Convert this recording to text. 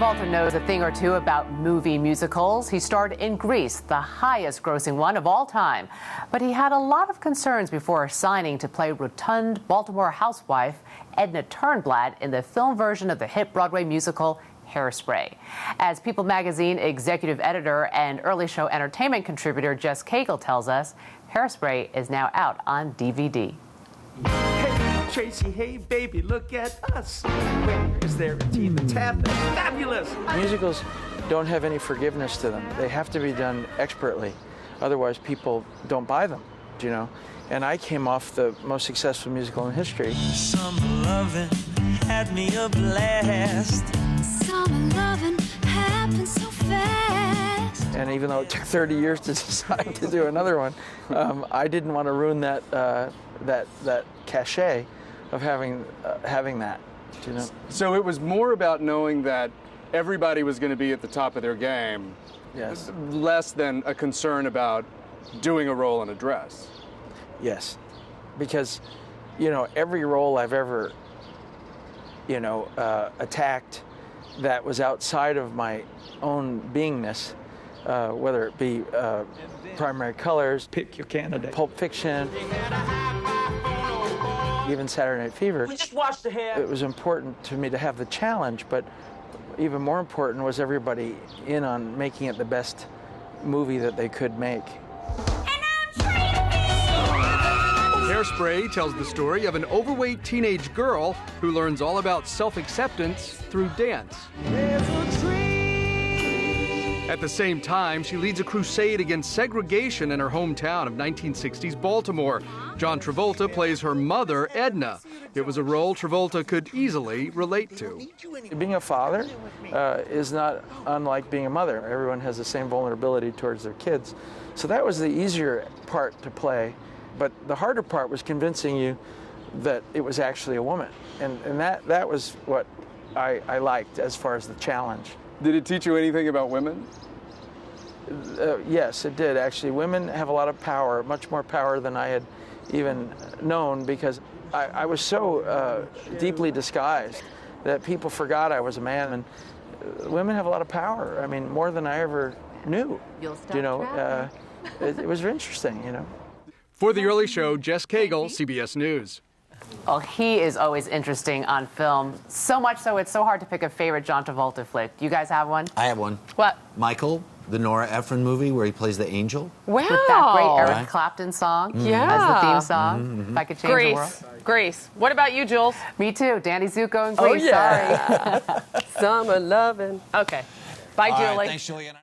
Travolta knows a thing or two about movie musicals. He starred in Grease, the highest-grossing one of all time. But he had a lot of concerns before signing to play rotund Baltimore housewife Edna Turnblad in the film version of the hit Broadway musical Hairspray. As People magazine executive editor and early show entertainment contributor Jess Cagle tells us, Hairspray is now out on DVD. Hey, Tracy, hey, baby, look at us. Where is there a team that's half as fabulous? Musicals don't have any forgiveness to them. They have to be done expertly. Otherwise, people don't buy them, you know? And I came off the most successful musical in history. Summer loving had me a blast. Summer loving happened so fast. And even though it took 30 years to decide to do another one, I didn't want to ruin that that cachet of having that, you know. So it was more about knowing that everybody was going to be at the top of their game, Yes. less than a concern about doing a role in a dress. Yes, because, you know, every role I've ever, you know, attacked that was outside of my own beingness, whether it be Primary Colors, Pick your candidate. Pulp Fiction, even Saturday Night Fever. We just washed the hair. It was important to me to have the challenge, but even more important was everybody in on making it the best movie that they could make. Hairspray tells the story of an overweight teenage girl who learns all about self-acceptance through dance. At the same time, she leads a crusade against segregation in her hometown of 1960s Baltimore. John Travolta plays her mother, Edna. It was a role Travolta could easily relate to. Being a father is not unlike being a mother. Everyone has the same vulnerability towards their kids. So that was the easier part to play. But the harder part was convincing you that it was actually a woman. And that was what I liked as far as the challenge. Did it teach you anything about women? Yes, it did, actually. Women have a lot of power, much more power than I had even known, because I was so deeply disguised that people forgot I was a man. And women have a lot of power. I mean, more than I ever knew. You know, it was interesting, you know. For The Early Show, Jess Cagle, CBS News. Well, he is always interesting on film. So much so, it's so hard to pick a favorite John Travolta flick. Do you guys have one? I have one. What? Michael, the Nora Ephron movie where he plays the angel. Wow. With that great Eric Right. Clapton song Yeah. as the theme song. If I could change the world. Grace. What about you, Jules? Me too. Danny Zuko and Oh, Grace. yeah. Sorry. Summer loving. Okay. Bye, All Julie. right, thanks, Juliana.